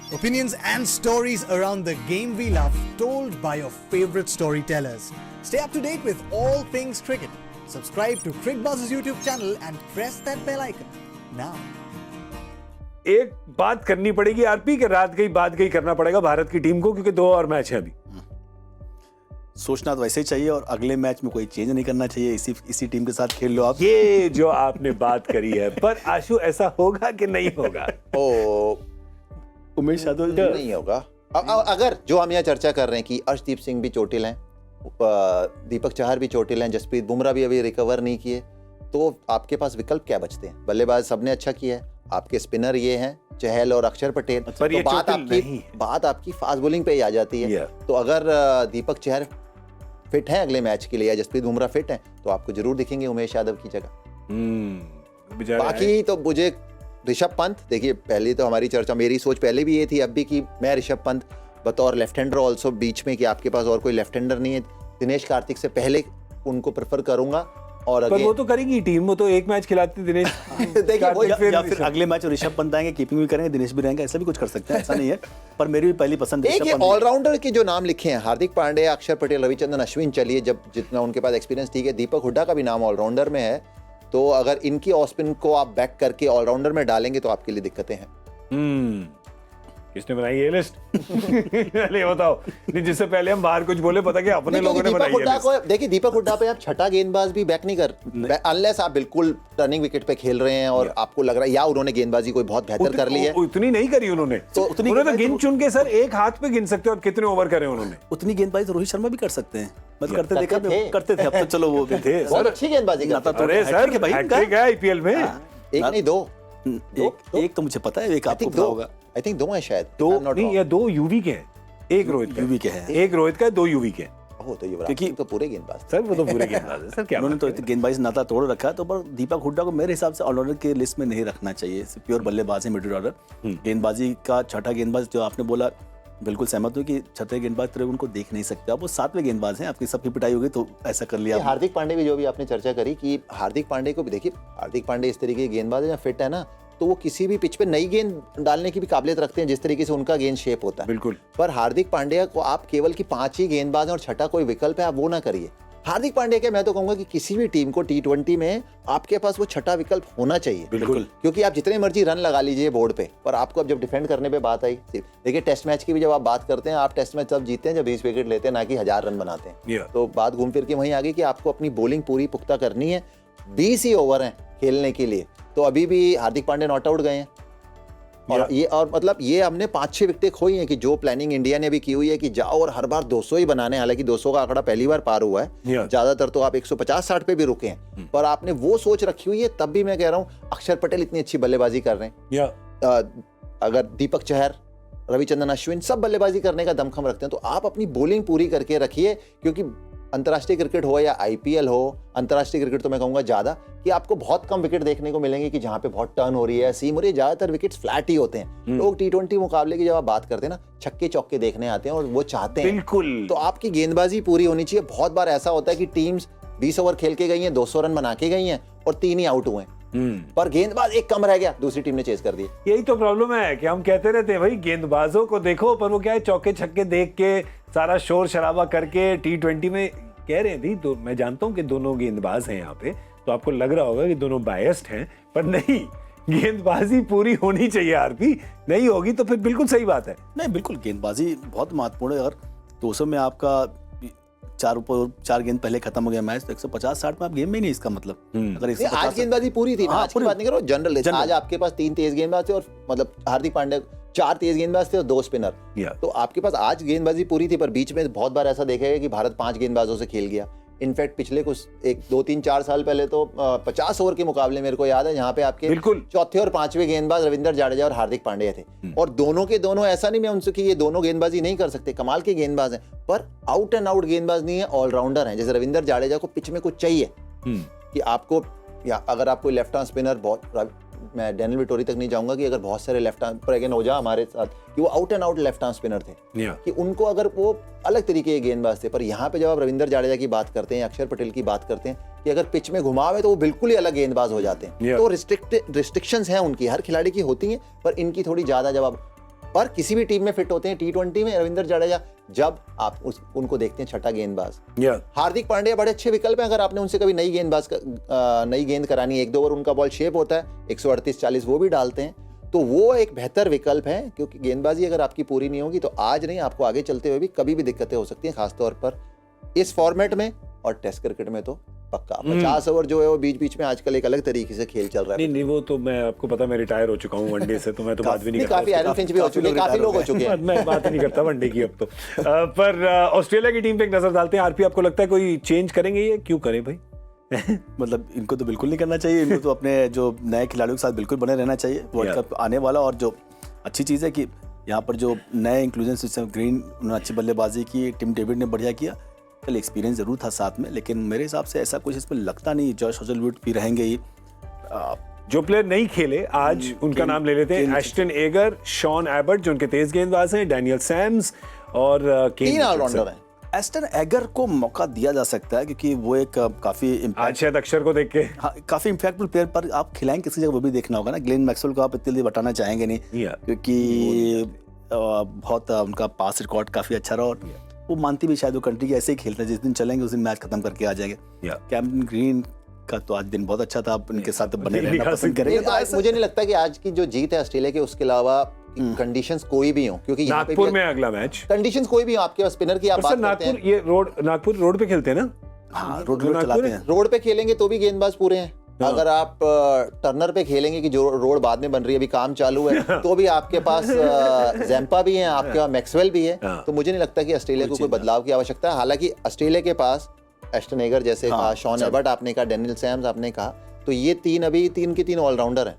Opinions and stories around the game we love, told by your favorite storytellers. Stay up to date with all things cricket. Subscribe to CricBuzz's YouTube channel and press that bell icon now. एक बात करनी पड़ेगी RP के रात गई बात गई करना पड़ेगा भारत की टीम को, क्योंकि 2 और मैच हैं अभी। सोचना तो वैसे ही चाहिए और अगले मैच में कोई चेंज नहीं करना चाहिए, इसी टीम के साथ खेल लो आप। ये जो आपने बात करी है, पर आशु ऐसा होगा कि नहीं होगा? उमेश यादव नहीं होगा। अगर जो हम यहाँ चर्चा कर रहे हैं कि अर्शदीप सिंह भी चोटिल हैं, दीपक चहर भी चोटिल हैं, जसप्रीत बुमराह भी अभी रिकवर नहीं किए, तो आपके पास विकल्प क्या बचते हैं? बल्लेबाज सबने अच्छा किया है, आपके स्पिनर ये हैं चहल और अक्षर पटेल। पर तो ये बात आपकी फास्ट बॉलिंग पे ही आ जाती है। तो अगर दीपक चहर फिट है अगले मैच के लिए या जसप्रीत बुमराह फिट है, तो आपको जरूर दिखेंगे उमेश यादव की जगह। बाकी तो मुझे ऋषभ पंत, देखिए पहले तो हमारी चर्चा, मेरी सोच पहले भी ये थी अब भी कि मैं ऋषभ पंत बतौर लेफ्ट हैंडर ऑल्सो बीच में, कि आपके पास और कोई लेफ्ट हैंडर नहीं है, दिनेश कार्तिक से पहले उनको प्रेफर करूंगा। और पर वो तो करेगी टीम, वो तो एक मैच खिलाती दिनेश देखिए या फिर अगले मैच ऋषभ पंत आएंगे, कीपिंग भी करेंगे, दिनेश भी रहेंगे, ऐसा भी कुछ कर सकते हैं, ऐसा नहीं है। पर मेरी भी पहली पसंद एक ऑलराउंडर के जो नाम लिखे हैं, हार्दिक पांड्या, अक्षर पटेल, रविचंद्रन अश्विन, चलिए जब जितना उनके पास एक्सपीरियंस ठीक है, दीपक हुड्डा का भी नाम ऑलराउंडर में है, तो अगर इनकी ऑफ स्पिन को आप बैक करके ऑलराउंडर में डालेंगे तो आपके लिए दिक्कतें हैं। किसने बनाई ये लिस्ट? पहले बताओ, नहीं जिससे पहले हम बाहर कुछ बोले, पता क्या अपने लोगों ने बनाई है लिस्ट। देखिए दीपक हुड्डा पे आप छठा गेंदबाज भी बैक नहीं कर, अनलेस आप बिल्कुल टर्निंग विकेट पे खेल रहे हैं और आपको लग रहा है या उन्होंने गेंदबाजी कोई बहुत बेहतर कर ली है। उतनी नहीं करी उन्होंने, तो गिन चुन के सर एक हाथ पे गिन सकते हो कितने ओवर करे उन्होंने। उतनी गेंदबाजी तो रोहित शर्मा भी कर सकते हैं, मतलब करते थे। अब तो चलो वो भी थे, बहुत अच्छी गेंदबाजी करता था। अरे सर हैट्रिक है आईपीएल में, एक नहीं दो, एक तो मुझे पता है, एक आपको पता होगा। आई थिंक 2 है शायद, 2 नहीं या 2 यूवी के हैं, एक रोहित का यूवी के हैं, एक रोहित का, 2 यूवी के हैं। तो युवराज तो पूरे गेंदबाज सर, वो तो पूरे गेंदबाज है सर। क्या उन्होंने तो गेंदबाजी नाता तोड़ रखा है, तो पर दीपक हुड्डा को मेरे हिसाब से ऑलराउंडर के लिस्ट में नहीं रखना चाहिए, प्योर बल्लेबाज है, मिडिल ऑर्डर गेंदबाजी का छठा गेंदबाज जो आपने बोला, बिल्कुल सहमत हूं कि छठे गेंदबाज तरह उनको देख नहीं सकते आप, वो 7वें गेंदबाज हैं, आपकी सबकी पिटाई होगी तो ऐसा कर लिया। हार्दिक पांडे भी, जो भी आपने चर्चा करी कि हार्दिक पांडे को भी देखिए, हार्दिक पांडे इस तरीके के गेंदबाज है, फिट है ना, तो वो किसी भी पिच पे नई गेंद डालने की भी काबिलियत रखते हैं, जिस तरीके से उनका गेंद शेप होता है। बिल्कुल। पर हार्दिक पांड्या को आप केवल कि 5 ही गेंदबाज हैं और छठा कोई विकल्प है, आप वो ना करिए। हार्दिक पांड्या के मैं तो कहूंगा कि किसी भी टीम को T20 में आपके पास वो छठा विकल्प होना चाहिए। बिल्कुल, क्योंकि आप जितने मर्जी रन लगा लीजिए बोर्ड पे, पर आपको अब जब डिफेंड करने पे बात आई, देखिए टेस्ट मैच की भी जब आप बात करते हैं, आप टेस्ट मैच तब जीतते हैं जब 20 विकेट लेते हैं, ना कि 1000 रन बनाते हैं। तो बात घूम फिर के वहीं आ गई कि आपको अपनी बॉलिंग पूरी पुख्ता करनी है। 20 ही ओवर हैं खेलने के लिए, तो अभी भी हार्दिक पांड्या नॉट आउट गए हैं और मतलब ये हमने 5-6 विकेटें खोई हैं कि जो प्लानिंग इंडिया ने भी की हुई है कि जाओ और हर बार 200 ही बनाने, हालांकि 200 का आंकड़ा पहली बार पार हुआ है, ज्यादातर तो आप 150-60 पे भी रुके हैं, पर आपने वो सोच रखी हुई है। तब भी मैं कह रहा हूँ अक्षर पटेल इतनी अच्छी बल्लेबाजी कर रहे हैं, अगर दीपक चहर, रविचंद्रन अश्विन सब बल्लेबाजी करने का दमखम रखते हैं, तो आप अपनी बॉलिंग पूरी करके रखिए, क्योंकि अंतर्राष्ट्रीय क्रिकेट हो या आईपीएल हो, अंतर्राष्ट्रीय क्रिकेट तो मैं कहूंगा ज्यादा, कि आपको बहुत कम विकेट देखने को मिलेंगे कि जहां पे बहुत टर्न हो रही है, सीम हो रही है, ज्यादातर विकेट्स फ्लैट ही होते हैं। लोग T20 मुकाबले की जब आप बात करते हैं ना, छक्के चौके देखने आते हैं और वो चाहते हैं, बिल्कुल, तो आपकी गेंदबाजी पूरी होनी चाहिए। बहुत बार ऐसा होता है कि टीम्स 20 ओवर खेल के गई हैं, 200 रन बना के गई हैं और 3 ही आउट हुए हैं, पर गेंदबाज एक कम रह गया, दूसरी टीम ने चेज कर दिया। यही तो प्रॉब्लम है कि हम कहते रहते हैं भाई गेंदबाजों को देखो, पर वो क्या है, चौके छक्के देख के सारा शोर शराबा करके T20 में कह रहे थे। तो मैं जानता हूं कि दोनों गेंदबाज हैं यहाँ पे, तो आपको लग रहा होगा कि दोनों बायस्ड हैं, पर नहीं, गेंदबाजी पूरी होनी चाहिए आरपी, नहीं होगी तो फिर बिल्कुल सही बात है। नहीं, बिल्कुल गेंदबाजी बहुत महत्वपूर्ण है, और 200 में आपका 4 गेंद पहले खत्म हो गया मैच, तो 150-60 में आप गेम में नहीं, इसका मतलब अगर आज गेंदबाजी पूरी थी, आज की बात नहीं करो, जनरल आज आपके पास 3 तेज गेंदबाज थे, और मतलब हार्दिक पांड्या 4 तेज गेंदबाज थे और 2 स्पिनर, तो आपके पास आज गेंदबाजी पूरी थी। पर बीच में बहुत बार ऐसा देखा गया कि भारत 5 गेंदबाजों से खेल गया। इनफैक्ट पिछले कुछ 2-3-4 साल पहले तो 50 ओवर के मुकाबले मेरे को याद है, जहां पे आपके चौथे और 5वें गेंदबाज रविंद्र जाडेजा और हार्दिक पांड्या थे, और दोनों के दोनों, ऐसा नहीं मैं उनसे कि ये दोनों गेंदबाजी नहीं कर सकते, कमाल के गेंदबाज हैं, पर आउट एंड आउट गेंदबाज नहीं है, ऑलराउंडर हैं। जैसे रविंद्र जाडेजा को पिच में कुछ चाहिए कि आपको, या अगर आप कोई लेफ्ट आर्म स्पिनर, बहुत मैं डैनियल विटोरी तक नहीं जाऊंगा कि अगर बहुत सारे लेफ्ट आर्म, प्रज्ञान ओझा हमारे साथ, कि वो out and out left arm spinner थे, कि उनको अगर वो अलग तरीके के गेंदबाज थे। पर यहाँ पे जब आप रविंद्र जाडेजा की बात करते हैं, अक्षर पटेल की बात करते हैं, कि अगर पिच में घुमाव है तो वो बिल्कुल ही अलग गेंदबाज हो जाते हैं। तो रिस्ट्रिक्शंस हैं उनकी, हर खिलाड़ी की होती हैं, पर इनकी थोड़ी ज्यादा, जब आप पर किसी भी टीम में फिट होते हैं। T20 में रविंद्र जडेजा जब आप उनको देखते हैं छठा गेंदबाज। हार्दिक पांड्या बड़े अच्छे विकल्प हैं, अगर आपने उनसे कभी नई गेंद करानी है, 1-2 ओवर उनका बॉल शेप होता है, 138-40 वो भी डालते हैं, तो वो एक बेहतर विकल्प है। क्योंकि गेंदबाजी अगर आपकी पूरी नहीं होगी तो आज नहीं, आपको आगे चलते हुए भी कभी भी दिक्कतें हो सकती हैं, खासतौर पर इस फॉर्मेट में। और टेस्ट क्रिकेट में तो पक्का 50 ओवर जो है वो बीच बीच में आजकल एक अलग तरीके से खेल चल रहा है। नहीं वो तो मैं आपको पता, मैं रिटायर हो चुका हूँ वनडे से, तो मैं तो बात भी नहीं करता। काफी एरन फिंच भी हो चुके हैं, काफी लोग हो चुके हैं। मैं बात ही नहीं करता वनडे की अब तो। पर ऑस्ट्रेलिया की टीम पे एक नजर डालते हैं। आरपी, आपको लगता है कोई चेंज करेंगे? ये क्यों करें भाई? मतलब इनको तो बिल्कुल नहीं करना चाहिए, इनको तो अपने जो नए खिलाड़ियों के साथ बिल्कुल बने रहना चाहिए। वर्ल्ड कप आने वाला, और जो अच्छी चीज़ है कि यहाँ पर जो नए इंक्लूजन सिस्टम, ग्रीन उन्होंने अच्छी बल्लेबाजी की, टिम डेविड ने बढ़िया किया। चल एक्सपीरियंस जरूर था साथ में, लेकिन मेरे हिसाब से ऐसा कुछ इसमें लगता नहीं। जॉश हेजलवुड भी रहेंगे ही। जो प्लेयर नहीं खेले आज उनका नाम ले लेते हैं। एस्टन एगर, शॉन एबर्ट जो उनके तेज गेंदबाज हैं, डैनियल सैम्स और 3 ऑलराउंडर हैं। एस्टन एगर को मौका दिया जा सकता है क्योंकि वो एक काफी आज शायद अक्षर को देख के काफी इम्पैक्टफुल प्लेयर, पर आप खिलाएंगे किसी जगह वो भी देखना होगा ना। ग्लेन मैक्सवेल को आप इतनी बताना चाहेंगे नहीं, क्योंकि बहुत उनका पास रिकॉर्ड काफी अच्छा रहा, और वो मानती भी शायद वो कंट्री की ऐसे ही खेलते हैं, जिस दिन चलेंगे उस दिन मैच खत्म करके आ जाएंगे। कैमरन ग्रीन का तो आज दिन बहुत अच्छा था, आप उनके साथ बने रहना पसंद करेंगे। मुझे नहीं लगता कि आज की जो जीत है ऑस्ट्रेलिया के, उसके अलावा कंडीशंस कोई भी हो, क्योंकि नागपुर में अगला मैच कंडीशंस कोई भी हो, आपके पास स्पिनर की आप बात करते हैं। नागपुर रोड पे खेलते हैं ना। हाँ, रोड चलाते हैं। रोड पे खेलेंगे तो भी गेंदबाज पूरे हैं। अगर आप टर्नर पे खेलेंगे, कि जो रोड बाद में बन रही है, अभी काम चालू है, तो भी आपके पास जैम्पा भी है, आपके पास मैक्सवेल भी है। तो मुझे नहीं लगता कि ऑस्ट्रेलिया को कोई बदलाव की आवश्यकता है। हालांकि ऑस्ट्रेलिया के पास एस्टन एगर जैसे कहा, शॉन एबर्ट आपने कहा, डैनियल सैम्स आपने कहा, तो ये तीन के तीन ऑलराउंडर हैं।